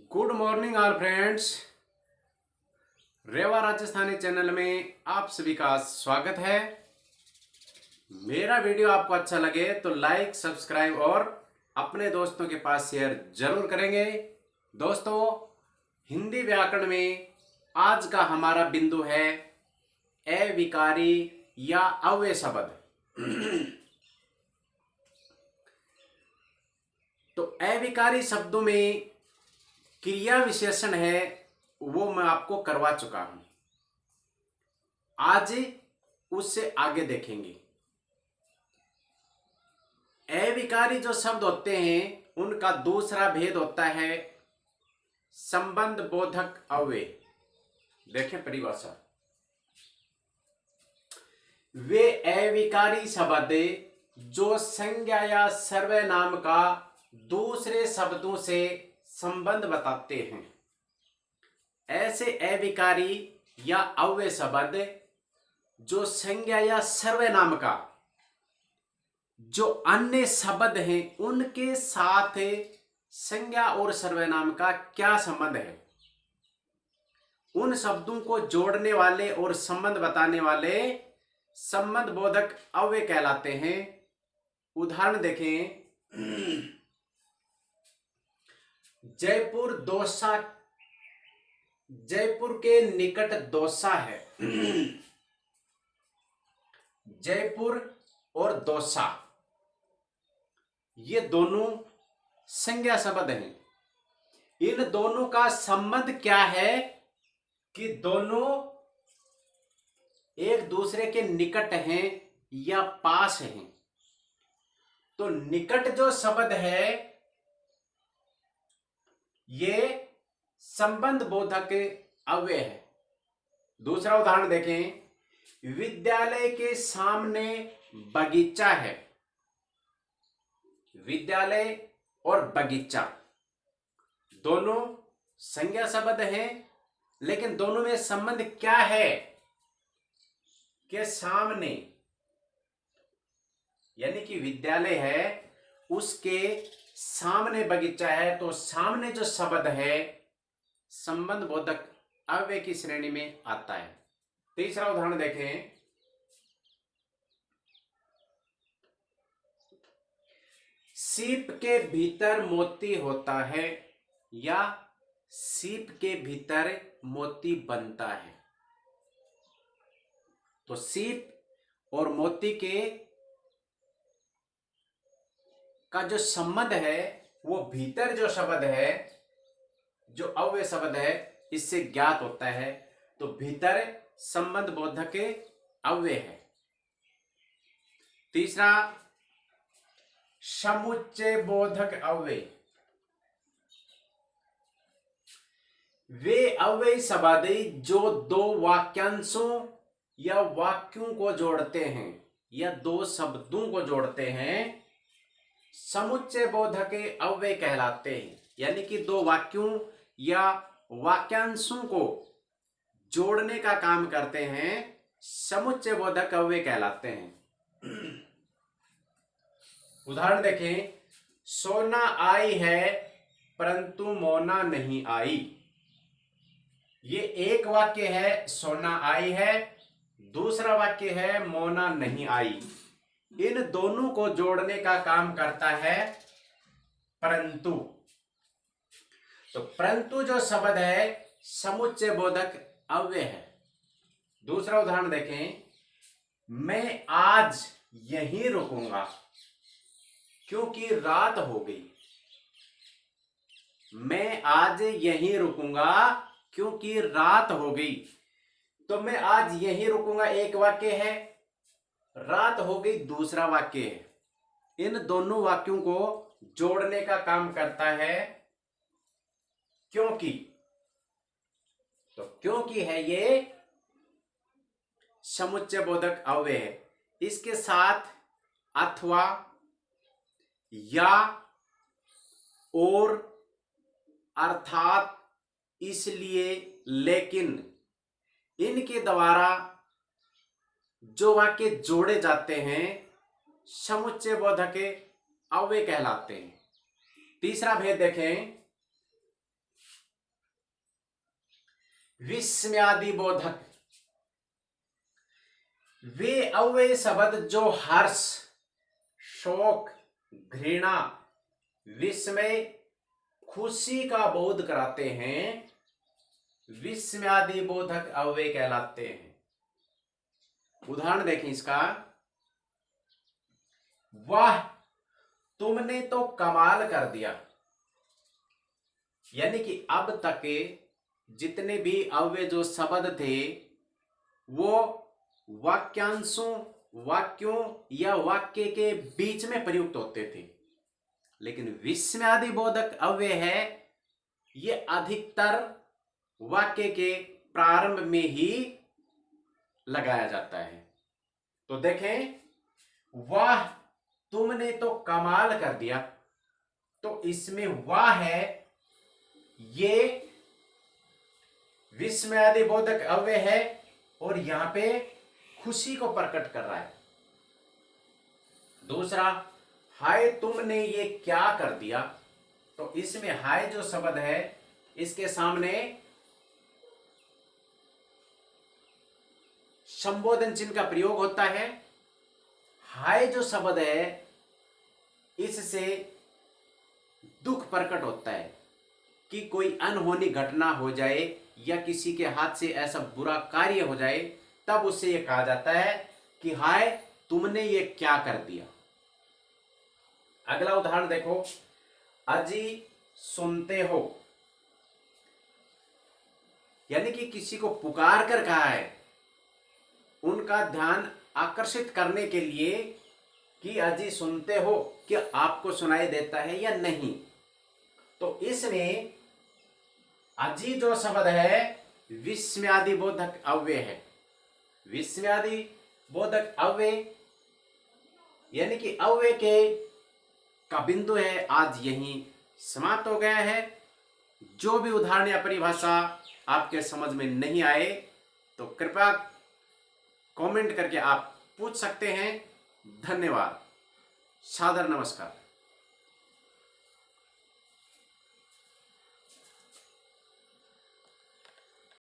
Good morning all friends. Reva Rajasthani channel में आप सभी का स्वागत है। मेरा वीडियो आपको अच्छा लगे तो लाइक, सब्सक्राइब और अपने दोस्तों के पास शेयर जरूर करेंगे। दोस्तों, हिंदी व्याकरण में आज का हमारा बिंदु है अविकारी या अव्यय शब्द। तो अविकारी शब्दों में क्रिया विशेषण है, वो मैं आपको करवा चुका हूं। आज उससे आगे देखेंगे। अविकारी जो शब्द होते हैं उनका दूसरा भेद होता है संबंध बोधक अव्यय। देखें परिभाषा, वे अविकारी शब्द जो संज्ञा या सर्वनाम का दूसरे शब्दों से संबंध बताते हैं। ऐसे अविकारी या अव्यय शब्द जो संज्ञा या सर्वनाम का जो अन्य शब्द हैं उनके साथ संज्ञा और सर्वनाम का क्या संबंध है, उन शब्दों को जोड़ने वाले और संबंध बताने वाले संबंध बोधक अव्यय कहलाते हैं। उदाहरण देखें, जयपुर दौसा, जयपुर के निकट दौसा है। जयपुर और दौसा ये दोनों संज्ञा शब्द हैं। इन दोनों का संबंध क्या है कि दोनों एक दूसरे के निकट हैं या पास हैं। तो निकट जो शब्द है ये संबंध बोधक अव्यय है। दूसरा उदाहरण देखें, विद्यालय के सामने बगीचा है। विद्यालय और बगीचा दोनों संज्ञा शब्द हैं, लेकिन दोनों में संबंध क्या है कि सामने, यानी कि विद्यालय है उसके सामने बगीचा है, तो सामने जो शब्द है संबंध बोधक अव्यय की श्रेणी में आता है। तीसरा उदाहरण देखें, सीप के भीतर मोती होता है या सीप के भीतर मोती बनता है। तो सीप और मोती के का जो संबंध है वो भीतर जो शब्द है, जो अव्यय शब्द है, इससे ज्ञात होता है। तो भीतर संबंध बोधक अव्यय है। तीसरा, समुच्चय बोधक अव्यय। वे अव्यय शब्द जो दो वाक्यांशों या वाक्यों को जोड़ते हैं या दो शब्दों को जोड़ते हैं, समुच्चय बोधक अव्यय कहलाते हैं। यानी कि दो वाक्यों या वाक्यांशों को जोड़ने का काम करते हैं, समुच्चय बोधक अव्यय कहलाते हैं। उदाहरण देखें, सोना आई है परंतु मोना नहीं आई। ये एक वाक्य है, सोना आई है। दूसरा वाक्य है, मोना नहीं आई। इन दोनों को जोड़ने का काम करता है परंतु। तो परंतु जो शब्द है समुच्चय बोधक अव्यय है। दूसरा उदाहरण देखें, मैं आज यहीं रुकूंगा क्योंकि रात हो गई। मैं आज यहीं रुकूंगा क्योंकि रात हो गई। तो मैं आज यहीं रुकूंगा एक वाक्य है, रात हो गई दूसरा वाक्य है। इन दोनों वाक्यों को जोड़ने का काम करता है क्योंकि। तो क्योंकि है ये समुच्चय बोधक अव्यय है। इसके साथ अथवा, या, और, अर्थात, इसलिए, लेकिन इनके द्वारा जो वाक्य जोड़े जाते हैं समुच्चय बोधक अव्यय कहलाते हैं। तीसरा भेद देखें, विस्मयादि बोधक। वे अव्यय शब्द जो हर्ष, शोक, घृणा, विस्मय, खुशी का बोध कराते हैं, विस्मयादि बोधक अव्यय कहलाते हैं। उदाहरण देखें इसका। वाह, तुमने तो कमाल कर दिया। यानी कि अब तक जितने भी अव्यय जो शब्द थे वो वाक्यांशों, वाक्यों या वाक्य के बीच में प्रयुक्त होते थे, लेकिन विस्मयादि बोधक अव्यय है ये अधिकतर वाक्य के प्रारंभ में ही लगाया जाता है। तो देखें, वाह तुमने तो कमाल कर दिया, तो इसमें वाह है, ये विस्मयादि बोधक अव्यय है और यहां पे खुशी को प्रकट कर रहा है। दूसरा, हाय तुमने ये क्या कर दिया, तो इसमें हाय जो शब्द है इसके सामने संबोधन चिन्ह का प्रयोग होता है। हाय जो शब्द है इससे दुख प्रकट होता है कि कोई अनहोनी घटना हो जाए या किसी के हाथ से ऐसा बुरा कार्य हो जाए, तब उससे यह कहा जाता है कि हाय तुमने ये क्या कर दिया। अगला उदाहरण देखो, अजी सुनते हो, यानी कि किसी को पुकार कर कहा है, उनका ध्यान आकर्षित करने के लिए कि अजी सुनते हो, कि आपको सुनाई देता है या नहीं। तो इसमें अजी जो शब्द है विस्मयादि बोधक अव्यय है। विस्मयादि बोधक अव्यय यानी कि अव्यय के का बिंदु है आज यहीं समाप्त हो गया है। जो भी उदाहरण या परिभाषा आपके समझ में नहीं आए तो कृपया कमेंट करके आप पूछ सकते हैं। धन्यवाद। सादर नमस्कार।